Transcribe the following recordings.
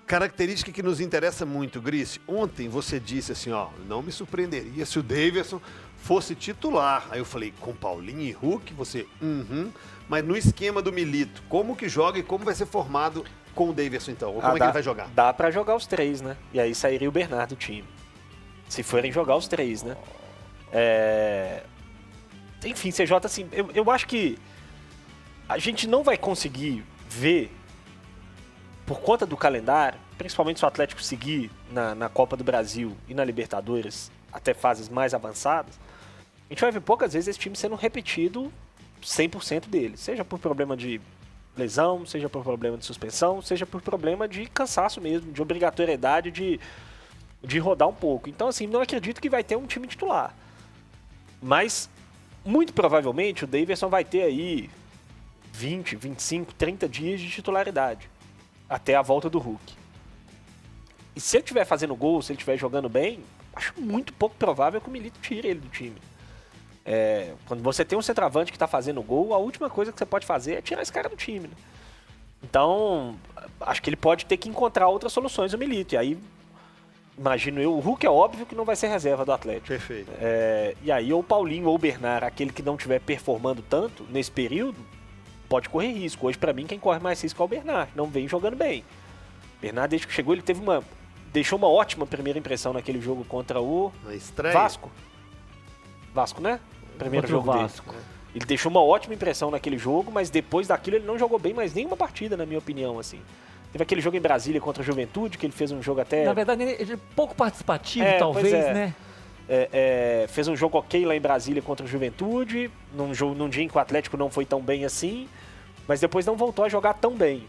característica que nos interessa muito, Grice. Ontem você disse assim, ó, não me surpreenderia se o Daverson fosse titular. Aí eu falei, com Paulinho e Hulk, você, mas no esquema do Milito, como que joga e como vai ser formado com o Daverson então? Ou como é que ele vai jogar? Dá pra jogar os três, né? E aí sairia o Bernardo do time. Se forem jogar os três, né? Enfim, CJ, assim, eu acho que a gente não vai conseguir ver, por conta do calendário, principalmente se o Atlético seguir na Copa do Brasil e na Libertadores, até fases mais avançadas, a gente vai ver poucas vezes esse time sendo repetido 100% dele. Seja por problema de lesão, seja por problema de suspensão, seja por problema de cansaço mesmo, de obrigatoriedade de rodar um pouco. Então, assim, não acredito que vai ter um time titular. Mas, muito provavelmente, o Daverson vai ter aí 20, 25, 30 dias de titularidade. Até a volta do Hulk. E se ele estiver fazendo gol, se ele estiver jogando bem, acho muito pouco provável que o Milito tire ele do time. Quando você tem um centroavante que está fazendo gol, a última coisa que você pode fazer é tirar esse cara do time. Né? Então, acho que ele pode ter que encontrar outras soluções, o Milito. E aí, imagino eu, o Hulk é óbvio que não vai ser reserva do Atlético. Perfeito. E aí, ou o Paulinho ou o Bernard, aquele que não estiver performando tanto nesse período, pode correr risco. Hoje, pra mim, quem corre mais risco é o Bernard. Não vem jogando bem. O Bernard, desde que chegou, ele deixou uma ótima primeira impressão naquele jogo contra o Vasco. Vasco, né? Primeiro contra jogo o Vasco. dele. Ele deixou uma ótima impressão naquele jogo, mas depois daquilo ele não jogou bem mais nenhuma partida, na minha opinião, assim. Teve aquele jogo em Brasília contra a Juventude, que ele fez um jogo até... Na verdade, ele é pouco participativo, pois talvez, é. né? Fez um jogo ok lá em Brasília contra a Juventude, num dia em que o Atlético não foi tão bem assim, mas depois não voltou a jogar tão bem.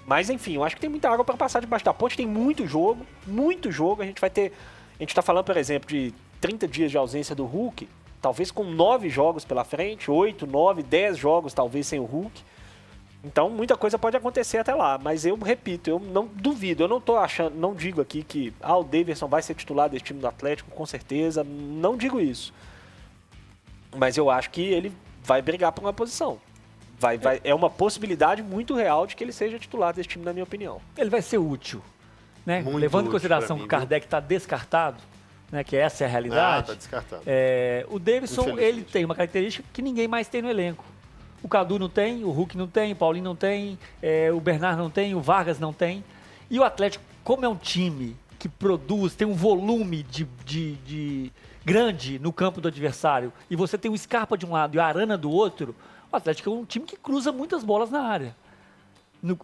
Mas enfim, eu acho que tem muita água para passar debaixo da ponte, tem muito jogo, a gente tá falando, por exemplo, de 30 dias de ausência do Hulk, talvez com 9 jogos pela frente, 8, 9, 10 jogos talvez sem o Hulk. Então muita coisa pode acontecer até lá, mas eu repito, eu não duvido, eu não tô achando, não digo aqui que o Daverson vai ser titular desse time do Atlético, com certeza, não digo isso. Mas eu acho que ele vai brigar por uma posição. É uma possibilidade muito real de que ele seja titular desse time, na minha opinião. Ele vai ser útil, né? Muito Levando em útil consideração pra que o mim, Kardec está descartado, né? Que essa é a realidade. Tá descartado. O Daverson, Infelizmente. ele tem uma característica que ninguém mais tem no elenco. O Cadu não tem, o Hulk não tem, o Paulinho não tem, o Bernard não tem, o Vargas não tem. E o Atlético, como é um time que produz, tem um volume de grande no campo do adversário, e você tem o Scarpa de um lado e o Arana do outro, o Atlético é um time que cruza muitas bolas na área.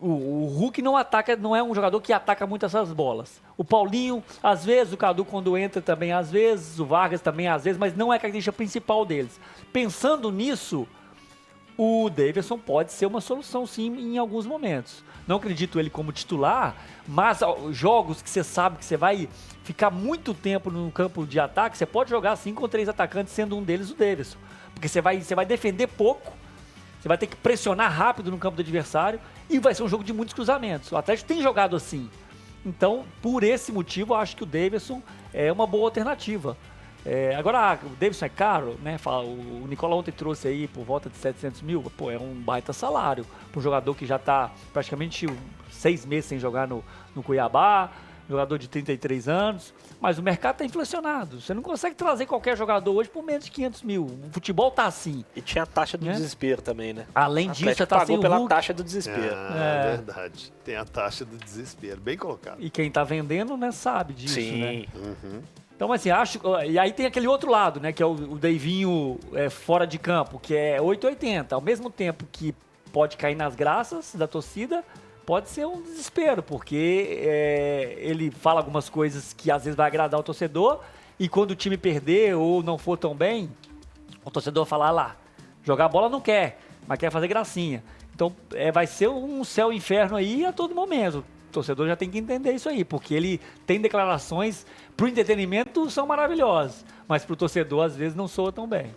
O Hulk não ataca, não é um jogador que ataca muito essas bolas. O Paulinho, às vezes, o Cadu quando entra também, às vezes, o Vargas também, às vezes, mas não é a característica principal deles. Pensando nisso, o Daverson pode ser uma solução, sim, em alguns momentos. Não acredito ele como titular, mas jogos que você sabe que você vai ficar muito tempo no campo de ataque, você pode jogar assim com 3 atacantes, sendo um deles o Daverson. Porque você vai defender pouco, você vai ter que pressionar rápido no campo do adversário e vai ser um jogo de muitos cruzamentos. O Atlético tem jogado assim. Então, por esse motivo, eu acho que o Daverson é uma boa alternativa. Agora, o Daverson é caro, né? O Nicola ontem trouxe aí por volta de 700 mil. Pô, é um baita salário para um jogador que já está praticamente 6 meses sem jogar no Cuiabá, jogador de 33 anos. Mas o mercado está inflacionado. Você não consegue trazer qualquer jogador hoje por menos de 500 mil. O futebol tá assim. E tinha a taxa do desespero também, né? Além disso, você tá pagou sem o pela Hulk. taxa do desespero. É verdade. Tem a taxa do desespero. Bem colocado. E quem tá vendendo, né, sabe disso, Sim. né? Então, assim, acho... E aí tem aquele outro lado, né? Que é o Deivinho fora de campo, que é 880. Ao mesmo tempo que pode cair nas graças da torcida, pode ser um desespero, porque ele fala algumas coisas que às vezes vai agradar o torcedor, e quando o time perder ou não for tão bem, o torcedor vai falar lá, jogar bola não quer, mas quer fazer gracinha. Então vai ser um céu e inferno aí a todo momento. O torcedor já tem que entender isso aí, porque ele tem declarações pro entretenimento são maravilhosas, mas pro torcedor às vezes não soa tão bem.